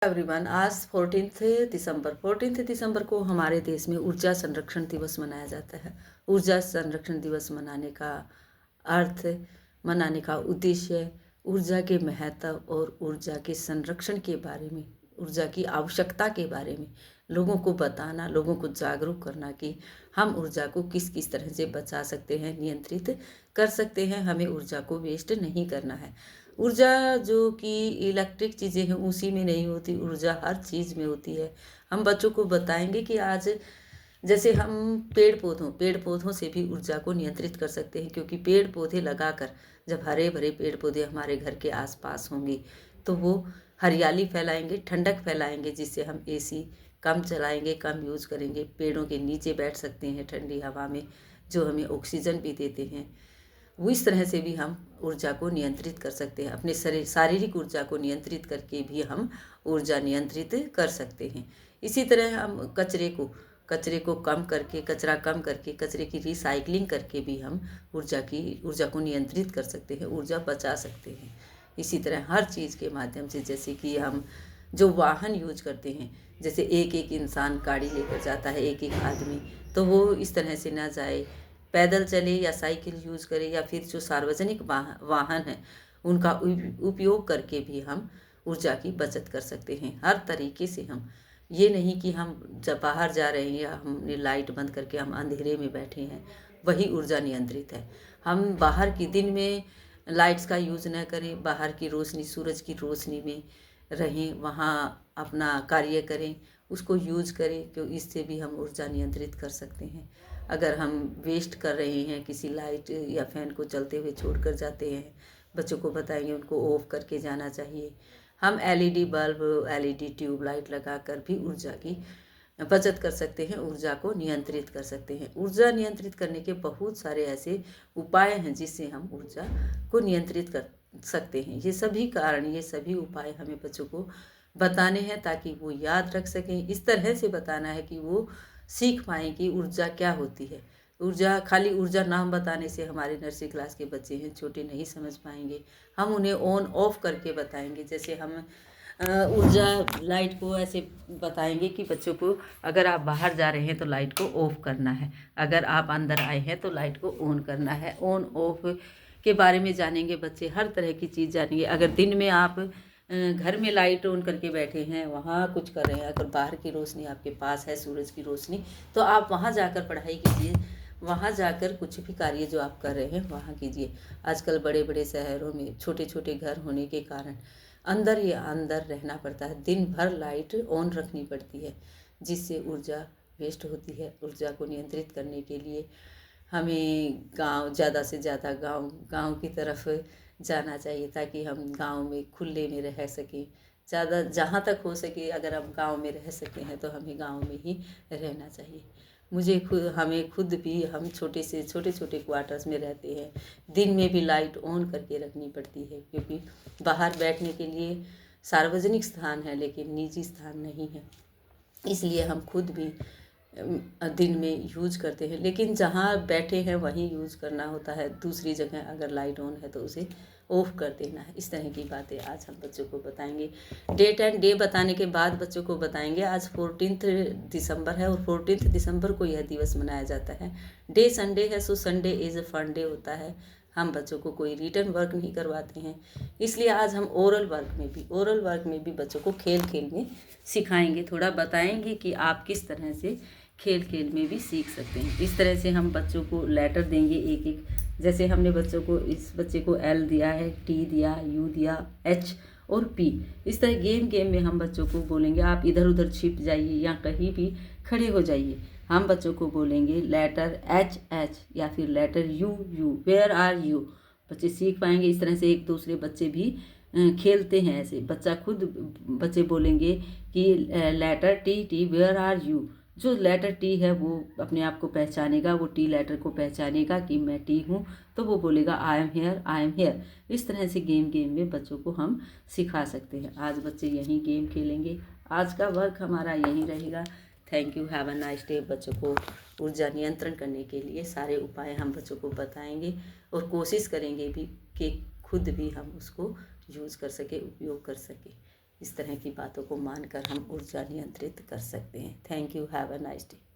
Everyone, आज 14 दिसंबर को हमारे देश में ऊर्जा संरक्षण दिवस मनाया जाता है। ऊर्जा संरक्षण दिवस अर्थ मनाने का उद्देश्य ऊर्जा के महत्व और ऊर्जा के संरक्षण के बारे में, ऊर्जा की आवश्यकता के बारे में लोगों को बताना, लोगों को जागरूक करना कि हम ऊर्जा को किस किस तरह से बचा सकते हैं, नियंत्रित कर सकते हैं। हमें ऊर्जा को वेस्ट नहीं करना है। ऊर्जा जो कि इलेक्ट्रिक चीज़ें हैं उसी में नहीं होती, ऊर्जा हर चीज़ में होती है। हम बच्चों को बताएंगे कि आज जैसे हम पेड़ पौधों से भी ऊर्जा को नियंत्रित कर सकते हैं, क्योंकि पेड़ पौधे लगाकर जब हरे भरे पेड़ पौधे हमारे घर के आसपास होंगे तो वो हरियाली फैलाएंगे, ठंडक फैलाएंगे, जिससे हम एसी कम चलाएंगे, कम यूज़ करेंगे, पेड़ों के नीचे बैठ सकते हैं ठंडी हवा में, जो हमें ऑक्सीजन भी देते हैं। वो इस तरह से भी हम ऊर्जा को नियंत्रित कर सकते हैं। अपने शारीरिक ऊर्जा को नियंत्रित करके भी हम ऊर्जा नियंत्रित कर सकते हैं। इसी तरह हम कचरे को कम करके, कचरे की रिसाइकलिंग करके भी हम ऊर्जा को नियंत्रित कर सकते हैं, ऊर्जा बचा सकते हैं। इसी तरह हर चीज़ के माध्यम से, जैसे कि हम जो वाहन यूज करते हैं, जैसे एक एक इंसान गाड़ी लेकर जाता है, एक एक आदमी, तो वो इस तरह से ना जाए, पैदल चले या साइकिल यूज करे, या फिर जो सार्वजनिक वाहन है उनका उपयोग करके भी हम ऊर्जा की बचत कर सकते हैं। हर तरीके से हम, ये नहीं कि हम जब बाहर जा रहे हैं या हमने लाइट बंद करके हम अंधेरे में बैठे हैं, वही ऊर्जा नियंत्रित है। हम बाहर की दिन में लाइट्स का यूज़ न करें, बाहर की रोशनी, सूरज की रोशनी में रहें, वहाँ अपना कार्य करें, उसको यूज करें, क्योंकि इससे भी हम ऊर्जा नियंत्रित कर सकते हैं। अगर हम वेस्ट कर रहे हैं, किसी लाइट या फैन को चलते हुए छोड़ कर जाते हैं, बच्चों को बताएंगे उनको ऑफ करके जाना चाहिए। हम LED bulb, LED tube light लगाकर भी ऊर्जा की बचत कर सकते हैं, ऊर्जा को नियंत्रित कर सकते हैं। ऊर्जा नियंत्रित करने के बहुत सारे ऐसे उपाय हैं जिससे हम ऊर्जा को नियंत्रित कर सकते हैं। ये सभी उपाय हमें बच्चों को बताने हैं ताकि वो याद रख सकें। इस तरह से बताना है कि वो सीख पाएँ कि ऊर्जा क्या होती है। खाली ऊर्जा नाम बताने से हमारे नर्सरी क्लास के बच्चे हैं, छोटे, नहीं समझ पाएंगे। हम उन्हें ऑन ऑफ करके बताएंगे। जैसे हम ऊर्जा लाइट को ऐसे बताएंगे कि बच्चों को, अगर आप बाहर जा रहे हैं तो लाइट को ऑफ करना है, अगर आप अंदर आए हैं तो लाइट को ऑन करना है। ऑन ऑफ के बारे में जानेंगे बच्चे, हर तरह की चीज़ जानेंगे। अगर दिन में आप घर में लाइट ऑन करके बैठे हैं, वहाँ कुछ कर रहे हैं, अगर बाहर की रोशनी आपके पास है, सूरज की रोशनी, तो आप वहाँ जाकर पढ़ाई कीजिए, वहाँ जाकर कुछ भी कार्य जो आप कर रहे हैं वहाँ कीजिए। आजकल बड़े बड़े शहरों में छोटे छोटे घर होने के कारण अंदर रहना पड़ता है, दिन भर लाइट ऑन रखनी पड़ती है, जिससे ऊर्जा वेस्ट होती है। ऊर्जा को नियंत्रित करने के लिए हमें ज़्यादा से ज़्यादा गांव की तरफ जाना चाहिए, ताकि हम गांव में खुले में रह सकें। ज़्यादा जहाँ तक हो सके, अगर हम गांव में रह सकते हैं तो हमें गांव में ही रहना चाहिए। हमें खुद भी, हम छोटे छोटे क्वार्टर्स में रहते हैं, दिन में भी लाइट ऑन करके रखनी पड़ती है, क्योंकि बाहर बैठने के लिए सार्वजनिक स्थान है लेकिन निजी स्थान नहीं है, इसलिए हम खुद भी दिन में यूज करते हैं, लेकिन जहाँ बैठे हैं वहीं यूज करना होता है। दूसरी जगह अगर लाइट ऑन है तो उसे ऑफ कर देना है। इस तरह की बातें आज हम बच्चों को बताएंगे। डेट एंड डे बताने के बाद बच्चों को बताएंगे आज 14 दिसंबर है, और 14 दिसंबर को यह दिवस मनाया जाता है। डे संडे है, so Sunday is a fun day होता है। हम बच्चों को कोई रिटर्न वर्क नहीं करवाते हैं, इसलिए आज हम ओरल वर्क में भी बच्चों को खेल खेल में सिखाएंगे, थोड़ा बताएंगे कि आप किस तरह से खेल खेल में भी सीख सकते हैं। इस तरह से हम बच्चों को लेटर देंगे एक एक, जैसे हमने इस बच्चे को एल दिया है, टी दिया, यू दिया, एच और पी। इस तरह गेम में हम बच्चों को बोलेंगे आप इधर उधर छिप जाइए या कहीं भी खड़े हो जाइए। हम बच्चों को बोलेंगे लेटर एच या फिर letter U, where are you. बच्चे सीख पाएंगे। इस तरह से एक दूसरे बच्चे भी खेलते हैं ऐसे। बच्चे बोलेंगे कि letter T, where are you. जो लेटर टी है वो अपने आप को पहचानेगा, वो टी लेटर को पहचानेगा कि मैं टी हूँ, तो वो बोलेगा आई एम हेयर। इस तरह से गेम में बच्चों को हम सिखा सकते हैं। आज बच्चे यहीं गेम खेलेंगे। आज का वर्क हमारा यहीं रहेगा। Thank you, have a nice day. बच्चों को ऊर्जा नियंत्रण करने के लिए सारे उपाय हम बच्चों को बताएंगे, और कोशिश करेंगे भी कि खुद भी हम उसको यूज़ कर सके, उपयोग कर सके। इस तरह की बातों को मानकर हम ऊर्जा नियंत्रित कर सकते हैं। Thank you, have a nice day.